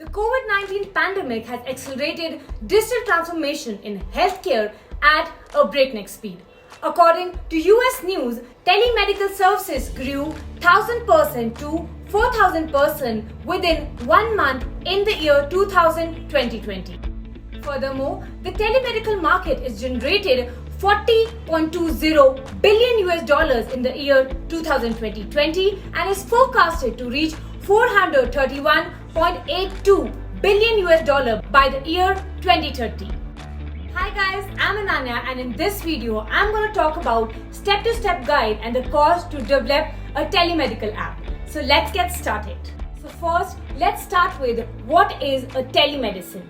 The COVID-19 pandemic has accelerated digital transformation in healthcare at a breakneck speed. According to US News, telemedical services grew 1,000% to 4,000% within 1 month in the year 2020. Furthermore, the telemedical market is generated $40.20 billion in the year 2020 and is forecasted to reach $431.82 billion by the year 2030. Hi guys, I'm Ananya and in this video I'm going to talk about step-to-step guide and the cost to develop a telemedical app. So let's get started. So first, let's start with what is a telemedicine.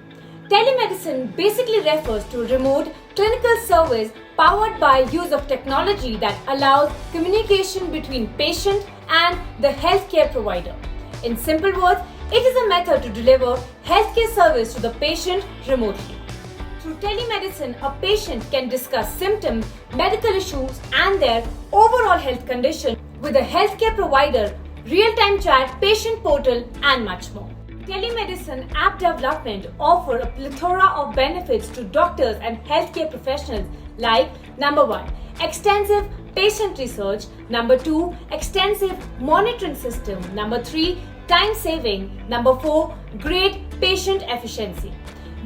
Telemedicine basically refers to a remote clinical service powered by use of technology that allows communication between patient and the healthcare provider. In simple words, it is a method to deliver healthcare service to the patient remotely. Through telemedicine, a patient can discuss symptoms, medical issues, and their overall health condition with a healthcare provider, real-time chat, patient portal, and much more. Telemedicine app development offer a plethora of benefits to doctors and healthcare professionals like number 1, extensive patient research, number 2, extensive monitoring system, number 3, time saving, number 4, great patient efficiency.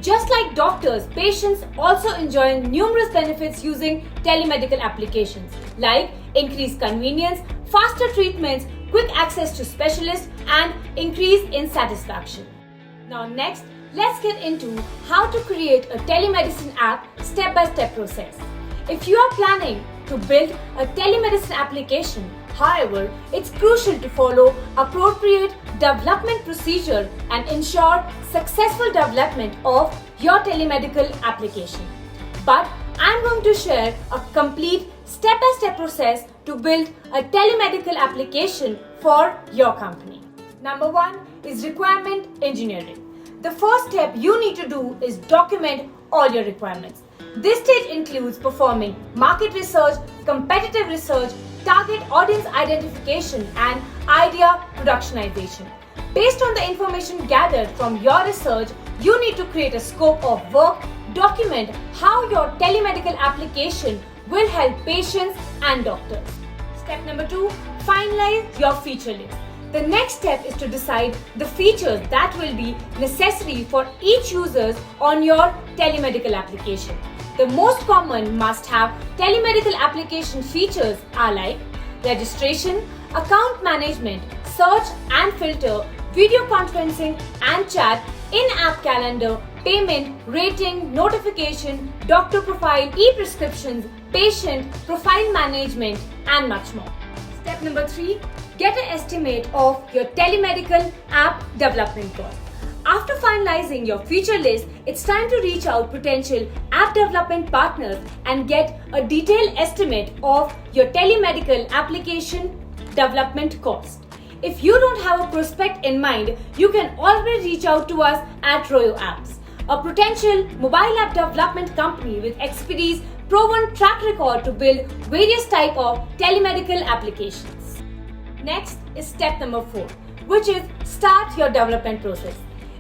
Just like doctors, patients also enjoy numerous benefits using telemedical applications like increased convenience, faster treatments, quick access to specialists, and increase in satisfaction. Now next, let's get into how to create a telemedicine app step-by-step process. If you are planning to build a telemedicine application, however, it's crucial to follow appropriate development procedure and ensure successful development of your telemedical application. But I'm going to share a complete step-by-step process to build a telemedical application for your company. Number 1 is requirement engineering. The first step you need to do is document all your requirements. This stage includes performing market research, competitive research, target audience identification, and idea productionization. Based on the information gathered from your research, you need to create a scope of work, document how your telemedical application will help patients and doctors. Step number 2, finalize your feature list. The next step is to decide the features that will be necessary for each user on your telemedical application. The most common must-have telemedical application features are like registration, account management, search and filter, video conferencing and chat, in-app calendar, payment, rating, notification, doctor profile, e-prescriptions, patient profile management, and much more. Step number 3, get an estimate of your telemedical app development cost. After finalizing your feature list, it's time to reach out potential app development partners and get a detailed estimate of your telemedical application development cost. If you don't have a prospect in mind, you can always reach out to us at Royo Apps, a potential mobile app development company with expertise, proven track record to build various types of telemedical applications. Next is step number 4, which is start your development process.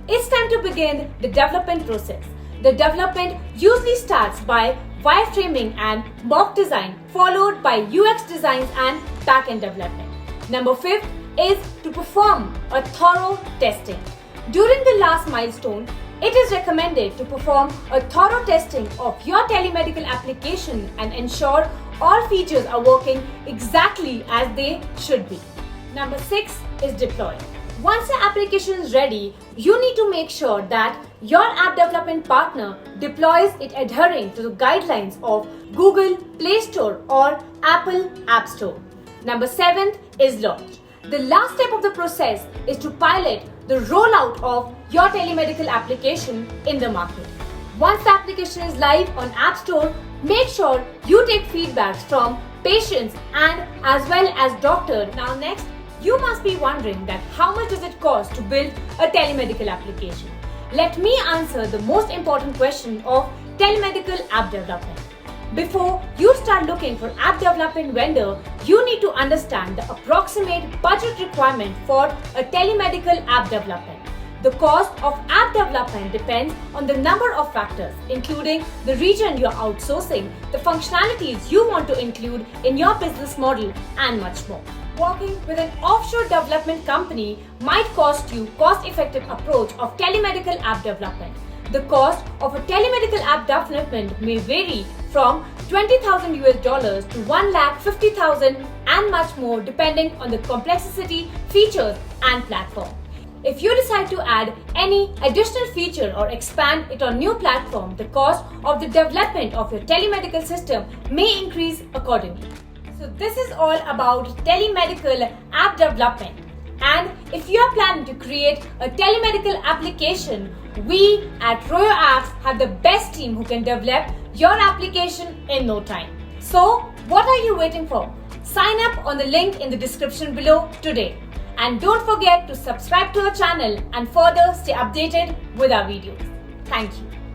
It's time to begin the development process. The development usually starts by wireframing and mock design, followed by UX designs and backend development. Number 5 is to perform a thorough testing. During the last milestone, it is recommended to perform a thorough testing of your telemedical application and ensure all features are working exactly as they should be. Number 6 is deploy. Once the application is ready, you need to make sure that your app development partner deploys it adhering to the guidelines of Google Play Store or Apple App Store. Number 7 is launch. The last step of the process is to pilot the rollout of your telemedical application in the market. Once the application is live on App Store, make sure you take feedbacks from patients and as well as doctors. Now next, you must be wondering that how much does it cost to build a telemedical application? Let me answer the most important question of telemedical app development. Before you start looking for app development vendor, you need to understand the approximate budget requirement for a telemedical app development. The cost of app development depends on the number of factors, including the region you're outsourcing, the functionalities you want to include in your business model, and much more. Working with an offshore development company might cost you cost-effective approach of telemedical app development. The cost of a telemedical app development may vary from $20,000 to $150,000 and much more depending on the complexity, features and platform. If you decide to add any additional feature or expand it on new platform, the cost of the development of your telemedical system may increase accordingly. So this is all about telemedical app development. And if you are planning to create a telemedical application, we at Royo Apps have the best team who can develop your application in no time. So what are you waiting for? Sign up on the link in the description below today. And don't forget to subscribe to our channel and further stay updated with our videos. Thank you.